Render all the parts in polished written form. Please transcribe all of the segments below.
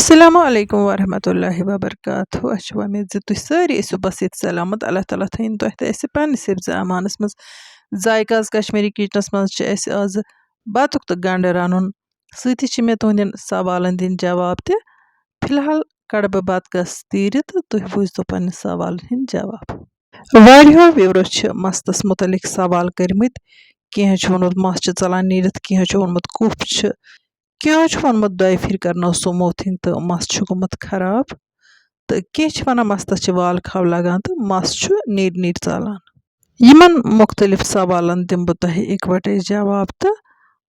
Assalamu alaikum warahmatullahi wabarakatuh. Aš umeed ز تُہۍ سٲری ٲسِو بسیت سلامت. اللہ تعالیٰ تھٲیِن تۄہہِ تہِ اَسہِ پنٛنِس حِفظِ امانس منٛز. ذایقاز کشمیری کِچنس منٛز چھِ اَسہِ آز بَتُک تہٕ گنٛڈٕ رَنُن. سۭتی چھِ مےٚ تُہنٛدٮ۪ن سوالن دِنۍ جواب تہِ. فِلحال کڑٕ بہٕ بتکس تیٖرِ تہٕ تُہۍ بوٗزتو پنٛنہِ سوالن ہِنٛدۍ جواب. واریاہو وِورو چھِ مستس متعلق سوال کٔرمٕتۍ. کینٛہہ چھُ ووٚنمُت مس چھِ ژلان نیٖرِتھ، کینٛہہ چھُ ووٚنمُت کُف چھِ، کینٛہہ چھُ ووٚنمُت دۄیہِ پھِرِ کرنو سموٗتھِنٛگ تہٕ مس چھُ گوٚمُت خراب، تہٕ کینٛہہ چھِ وَنان مستس چھِ والہٕ کھَو لگان تہٕ مس چھُ نیٖرِ نیٖرِ ژلان. یِمن مُختٔلِف سوالن دِمہٕ بہٕ تۄہہِ اِکوٹے جواب تہٕ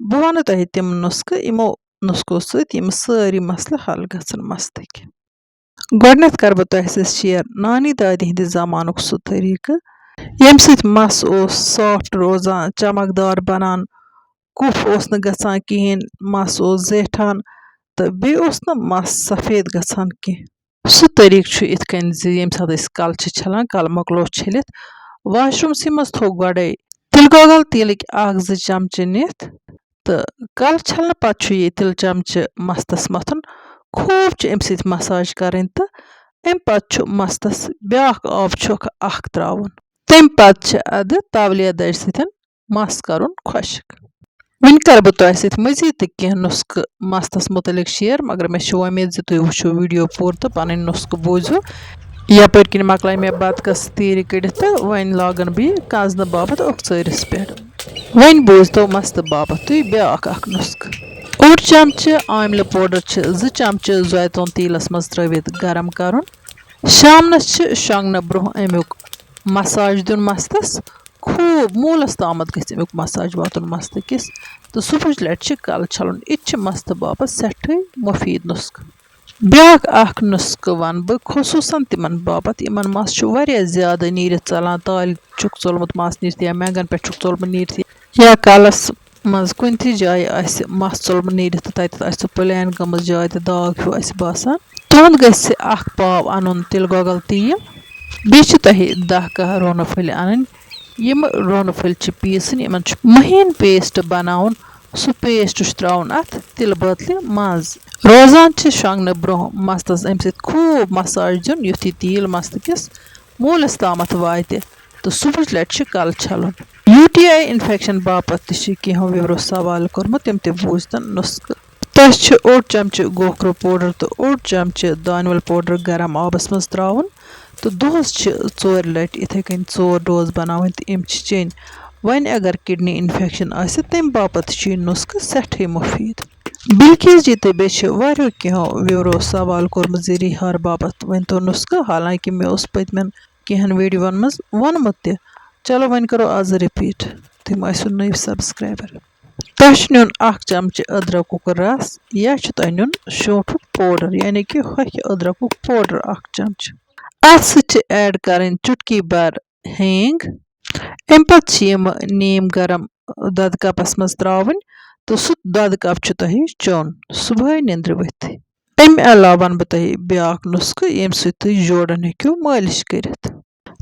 بہٕ وَنہٕ تۄہہِ تِم نُسخہٕ یِمو نُسخو سۭتۍ یِم سٲری مسلہٕ حل گژھن مستٕکۍ. گۄڈٕنیتھ کرٕ بہٕ تۄہہِ سۭتۍ شِیر نانی دادِ ہِنٛدِ زمانُک سُہ طٔریٖقہٕ ییٚمہِ سۭتۍ مس اوس سافٹ روزان، چمکدار بنان، کُف اوس نہٕ گژھان کِہیٖنۍ، مس اوس زیٹھان تہٕ بیٚیہِ اوس نہٕ مس سفید گژھان کینٛہہ. سُہ طٔریٖقہٕ چھُ یِتھ کٔنۍ زِ ییٚمہِ ساتہٕ أسۍ کلہٕ چھِ چھلان، کلہٕ مۄکلو چھٔلِتھ، واشروٗمسٕے منٛز تھوٚو گۄڈے تِلہٕ گۄگل تیٖلٕکۍ 1-2 چمچہٕ نِتھ تہٕ کلہٕ چھلنہٕ پتہٕ چھُ یہِ تِلہٕ چمچہٕ مستس متھُن. خوٗب چھُ اَمہِ سۭتۍ مساج کرٕنۍ تہٕ اَمہِ پتہٕ چھُ مستس بیاکھ آب چھۄکھ اکھ تراوُن. تمہِ پتہٕ چھِ ادٕ تولیہ دَجہِ سۭتۍ مس کرُن خۄشٕک. وۄنۍ کرٕ بہٕ تۄہہِ سۭتۍ مزیٖد تہِ کینٛہہ نُسخہٕ مستس متعلق شِیر، مگر مےٚ چھِ وۄمید زِ تُہۍ وٕچھِو ویٖڈیو پوٗرٕ تہٕ پنٕنۍ نُسخہٕ بوٗزِو. یپٲرۍ کِنۍ مۄکلاے مےٚ بتکس تیٖرِ کٔڑِتھ تہٕ وۄنۍ لاگن بہٕ یہِ کزنہٕ باپتھ اوٚکژٲرِس پٮ۪ٹھ. وۄنۍ بوٗزتو مستہٕ باپتھ تُہۍ بیاکھ اکھ نُسخہٕ. 1 چمچہٕ آملہٕ پوڈر چھِ 2 چمچہٕ زیتون تیٖلس منٛز ترٲوِتھ گرم کرُن. شامنس چھِ شۄنٛگنہٕ برٛونٛہہ امیُک مساج دیُن مستس. خوٗب موٗلس تامتھ گژھِ امیُک مساج واتُن مستہٕ کِس تہٕ صبحٕچ لٹہِ چھِ کلہٕ چھلُن. یہِ تہِ چھِ مستہٕ باپتھ سٮ۪ٹھٕے مُفیٖد نُسخہٕ. بیاکھ اکھ نُسخہٕ ونہٕ بہٕ خصوٗصن تِمن باپتھ یِمن مس چھُ واریاہ زیادٕ نیٖرِتھ ژلان، تالہِ چھُکھ ژوٚلمُت مس نیٖرِتھ یا مینٛگن پٮ۪ٹھ چھُکھ ژوٚلمُت نیٖرِتھ یا کلس منٛز کُنہِ تہِ جایہِ آسہِ مس ژوٚلمُت نیٖرِتھ تہٕ تتٮ۪تھ آسہِ سُہ پٕلین گٔمٕژ جاے تہٕ داغ ہیوٗ آسہِ باسان. تُہُنٛد گژھِ 1 پاو انُن تِلہٕ گۄگل تیٖل. بیٚیہِ چھِ تۄہہِ 10 کاہ رۄنہٕ پھٔلۍ انٕنۍ. یِم رۄنہٕ پھٔلۍ چھِ پیٖسٕنۍ، یِمن چھُ مٔہیٖن پیسٹ بناوُن. سُہ پیسٹ چھُ تراوُن اتھ تِلہٕ بٲتلہِ منٛز. روزان چھِ شۄنٛگنہٕ برٛونٛہہ مستس امہِ سۭتۍ خوٗب مساج دیُن یُتھ یہِ تیٖل مستہٕ کِس موٗلس تامتھ واتہِ تہٕ صبحٕچ لٹہِ چھِ کلہٕ چھلُن. UTI انفیکشن باپتھ تہِ چھِ کینٛہو وِورو سوال کوٚرمُت، تِم تہِ بوٗزتن نُسخہٕ. تۄہہِ چھُ 1 چمچہٕ گوکھرو پوڈر تہٕ 1 چمچہٕ دانول پوڈر گرم آبس منٛز تراوُن تہٕ دۄہس چھِ 4 لٹہِ یِتھٕے کٔنۍ 4 ڈوز بناوٕنۍ تہٕ یِم چھِ چیٚنۍ. وۄنۍ اگر کڈنی انفیکشن آسہِ تمہِ باپتھ تہِ چھُ یہِ نُسخہٕ سٮ۪ٹھٕے مُفیٖد. بلکیس جی تہٕ بیٚیہِ چھِ واریاہو کینٛہو وِورو سوال کوٚرمُت زِ رِہار باپتھ ؤنۍتو نُسخہٕ، حالانکہِ مےٚ اوس پٔتمٮ۪ن کینٛہن ویٖڈیوون منٛز ووٚنمُت تہِ. چلو وۄنۍ کرو آز رِپیٖٹ، تُہۍ مہ ٲسِو نٔوۍ سبسکرایبر. تۄہہِ چھُ نیُن 1 چمچہٕ أدرکُک رس یا چھُ تۄہہِ نیُن شونٛٹھُک پوڈر یعنی کہِ ہۄکھِ أدرکُک پوڈر 1 چمچہٕ. اتھ سۭتۍ چھِ ایڈ کرٕنۍ چُٹکی بھر ہینٛگ. امہِ پتہٕ چھِ یِم نیٖم گرم دۄدٕ کپس منٛز تراوٕنۍ تہٕ سُہ دۄدٕ کپ چھُ تۄہہِ چیوٚن صبحٲے نِندرِ ؤتھٕے. امہِ علاوٕ ونہٕ بہٕ تۄہہِ بیاکھ نُسخہٕ ییٚمہِ سۭتۍ تُہۍ جوڑن ہیٚکِو مٲلِش کٔرِتھ.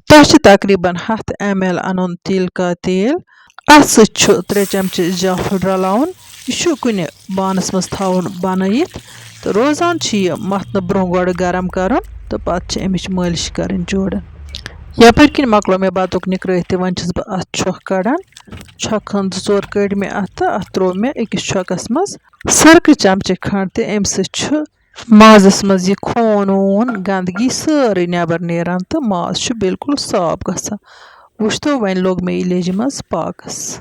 تۄہہِ چھِ تقریٖبن 100 ml انُن تیٖل کا تیل. اتھ سۭتۍ چھُ 3 چمچہٕ جافُر رلاوُن. یہِ چھُ کُنہِ بانس منٛز تھاوُن بنٲیِتھ تہٕ روزان چھُ یہِ متھنہٕ برٛونٛہہ گۄڈٕ گرم کرُن تہٕ پتہٕ چھِ امِچ مٲلِش کرٕنۍ جوڑن. یپٲرۍ کِنۍ مۄکلو مےٚ بتُک نِکرٲیِتھ تہِ وۄنۍ چھس بہٕ اتھ چھۄکھ کڑان. چھۄکھ کھنٛڈ 2-4 کٔڑۍ مےٚ اتھ تہٕ اتھ تروو مےٚ أکِس چھۄکس منٛز سرکہٕ چمچہٕ کھنٛڈ تہِ. امہِ سۭتۍ چھُ مازس منٛز یہِ خوٗن ووٗن گنٛدگی سٲرٕے نٮ۪بر نیران تہٕ ماز چھُ بالکُل صاف گژھان. وٕچھتو وۄنۍ لوٚگ مےٚ یہِ لیٚجہِ منٛز پاکس.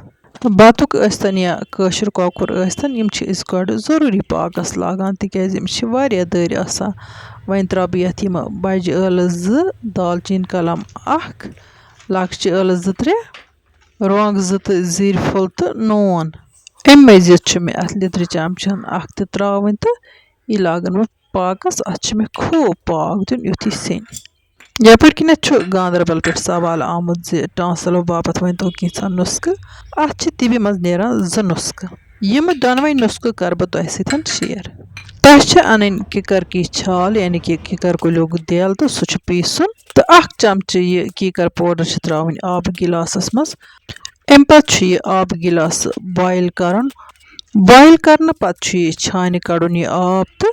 بتُک ٲسۍتن یا کٲشُر کۄکُر ٲسۍتن، یِم چھِ أسۍ گۄڈٕ ضروٗری پاکس لاگان تِکیٛازِ یِم چھِ واریاہ دٔرۍ آسان. وۄنۍ تراو بہٕ یتھ یِم بجہِ ٲلہٕ 2، دالچیٖن کلم 1، لۄکچہِ ٲلہٕ 2-3، رۄنٛگ 2 تہٕ زیٖرِ پھوٚل تہٕ نوٗن. امہِ مزیٖد چھُ مےٚ اتھ لیٚدرِ چمچہٕ 1 تہِ تراوٕنۍ تہٕ یہِ لاگن بہٕ پاکس. اتھ چھُ مےٚ خوٗب پاک دیُن یُتھ یہِ سیٚنہِ. یپٲرۍ کِنٮ۪تھ چھُ گاندربل پٮ۪ٹھ سوال آمُت زِ ٹانسلو باپتھ ؤنۍتو کینٛژھا نُسخہٕ. اتھ چھِ تِبہِ منٛز نیران 2 نُسخہٕ. یِم دۄنوَے نُسخہٕ کرٕ بہٕ تۄہہِ سۭتۍ شِیر. تۄہہِ چھِ انٕنۍ کِکر کی چھال یعنی کہِ کِکر کُلیُک دٮ۪ل تہٕ سُہ چھُ پیٖسُن تہٕ 1 چمچہٕ یہِ کِکر پوڈر چھِ تراوٕنۍ آبہٕ گِلاسس منٛز. امہِ پتہٕ چھُ یہِ آبہٕ گِلاسہٕ بویل کرُن. بویل کرنہٕ پتہٕ چھُ یہِ چھانہِ کڑُن یہِ آب تہٕ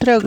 3